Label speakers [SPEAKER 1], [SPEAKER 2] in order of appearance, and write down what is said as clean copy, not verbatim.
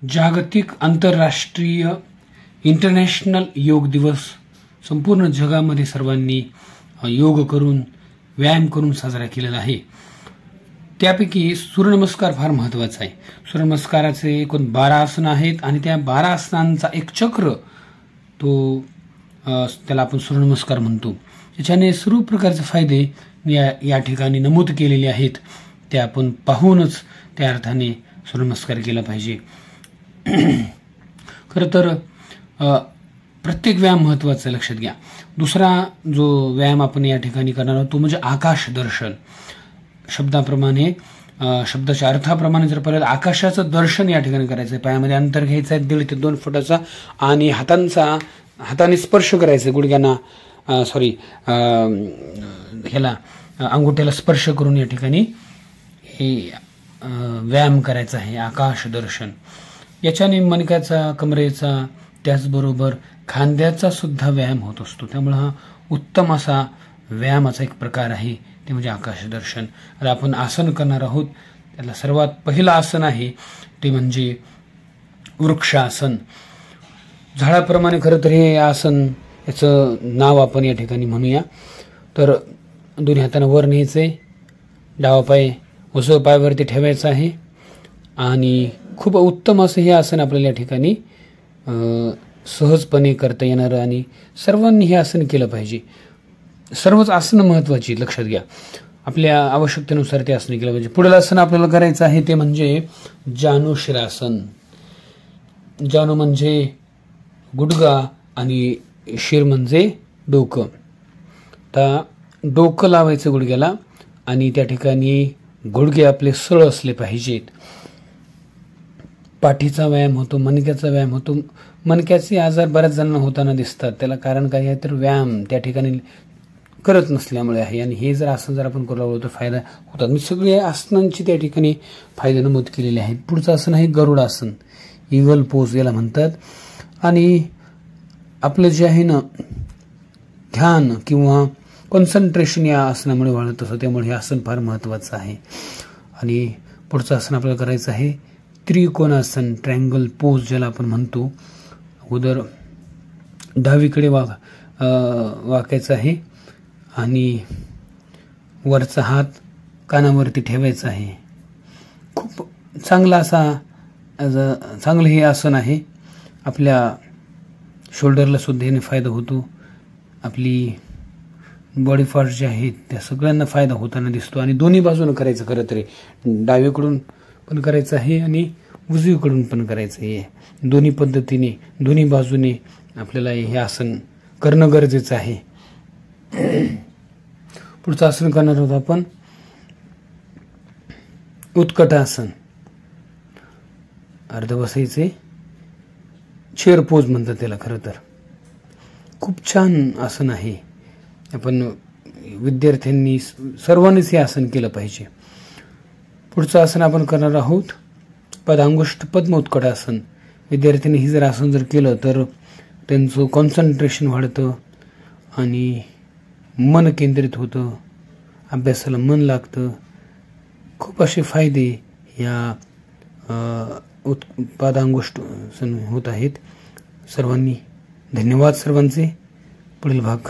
[SPEAKER 1] जागतिक आंतरराष्ट्रीय इंटरनॅशनल योग दिवस संपूर्ण जगामध्ये सर्वांनी योग करून व्यायाम करून साजरा केलेला आहे। त्यापैकी सूर्यनमस्कार फार महत्त्वाचा आहे। सूर्यनमस्काराचे एकूण 12 आसन आहेत आणि त्या 12 आसनांचा एक चक्र तो त्याला आपण सूर्यनमस्कार म्हणतो। त्याच्याने सर्व प्रकारचे फायदे या ठिकाणी नमूद केलेले आहेत। ते आपण पाहूनच त्या अर्थाने सूर्यनमस्कार केला पाहिजे। खरं तर प्रत्येक व्यायाम महत्त्वाचा लक्षात घ्या। दुसरा जो व्यायाम आपण या ठिकाणी करणार आहोत तो म्हणजे आकाश दर्शन। शब्दाप्रमाणे शब्दाच्या अर्थाप्रमाणे जर पाहिलं आकाशाचं दर्शन या ठिकाणी करायचं आहे। पायामध्ये अंतर घ्यायचं आहे 1.5 ते 2 फुटाचा आणि हाताने स्पर्श करायचा गुडघ्यांना ह्याला अंगुठ्याला स्पर्श करून या ठिकाणी हे व्यायाम करायचा आहे आकाश दर्शन। याच्याने मणक्याचा कमरेचा त्याचबरोबर खांद्याचा सुद्धा व्यायाम होत असतो। त्यामुळे हा उत्तम असा व्यायामाचा एक प्रकार आहे ते म्हणजे आकाश दर्शन। आता आपण आसन करणार आहोत। त्याला सर्वात पहिलं आसन आहे ते म्हणजे वृक्षासन। झाडाप्रमाणे खरं तर हे आसन याचं नाव आपण या ठिकाणी म्हणूया। तर दोन्ही हाताने वर न्यायचे, डावा पाय उजव्या पायावरती ठेवायचा आहे आणि खूप उत्तम असं हे आसन आपल्याला या ठिकाणी सहजपणे करता येणार आणि सर्वांनी हे आसन केलं पाहिजे। सर्वच आसन महत्त्वाची लक्षात घ्या। आपल्या आवश्यकतेनुसार ते आसन केलं पाहिजे। पुढील आसन आपल्याला करायचं आहे ते म्हणजे जानुशिरासन। जानु म्हणजे गुडघा आणि शिर म्हणजे डोकं। आता डोकं लावायचं गुडघ्याला आणि त्या ठिकाणी गुडघे आपले सरळ असले पाहिजेत। पाठीचा व्यायाम होतो, मणक्याचा व्यायाम होतो। मणक्याचे आजार बऱ्याच जणांना होताना दिसतात। त्याला कारण काय आहे तर व्यायाम त्या ठिकाणी करत नसल्यामुळे आहे आणि हे जर आसन जर आपण करू लागलो तर फायदा होतात। मी सगळे आसनांची त्या ठिकाणी फायदे नमूद केलेले आहेत। पुढचं आसन आहे गरुडासन, ईगल पोज याला म्हणतात। आणि आपलं जे आहे ना ध्यान किंवा कॉन्सन्ट्रेशन या आसनामुळे वाढत असतं, त्यामुळे हे आसन फार महत्त्वाचं आहे। आणि पुढचं आसन आपल्याला करायचं आहे त्रिकोणासन, ट्रायंगल पोज ज्याला आपण म्हणतो। अगोदर डावीकडे वाकायचं आहे आणि वरचा हात कानावरती ठेवायचा आहे। खूप चांगला चांगलं हे आसन आहे। आपल्या शोल्डरला सुद्धा याने फायदा होतो। आपली बॉडी पार्ट्स जे आहेत त्या सगळ्यांना फायदा होताना दिसतो आणि दोन्ही बाजूने करायचं। खरं तरी डावीकडून पण करायचं आहे आणि उजवीकडून पण करायचं आहे। दोन्ही पद्धतीने दोन्ही बाजूने आपल्याला हे आसन करणं गरजेचं आहे। पुढचं आसन करणार आहोत आपण उत्कटासन। अर्ध बसायचे, चेअर पोज म्हणतात त्याला। खरं तर खूप छान आसन आहे। आपण विद्यार्थ्यांनी सर्वांनीच हे आसन केलं पाहिजे। पुढचं आसन आपण करणार आहोत पदांगुष्ठ पद्म उत्कटासन। विद्यार्थ्यांनी हे आसन जर केलं तर त्यांचं कॉन्सन्ट्रेशन वाढतं आणि मन केंद्रित होतं, अभ्यासाला मन लागतं। खूप असे फायदे या पदांगुष्ठ होत आहेत। सर्वांनी धन्यवाद सर्वांचे। पुढील भाग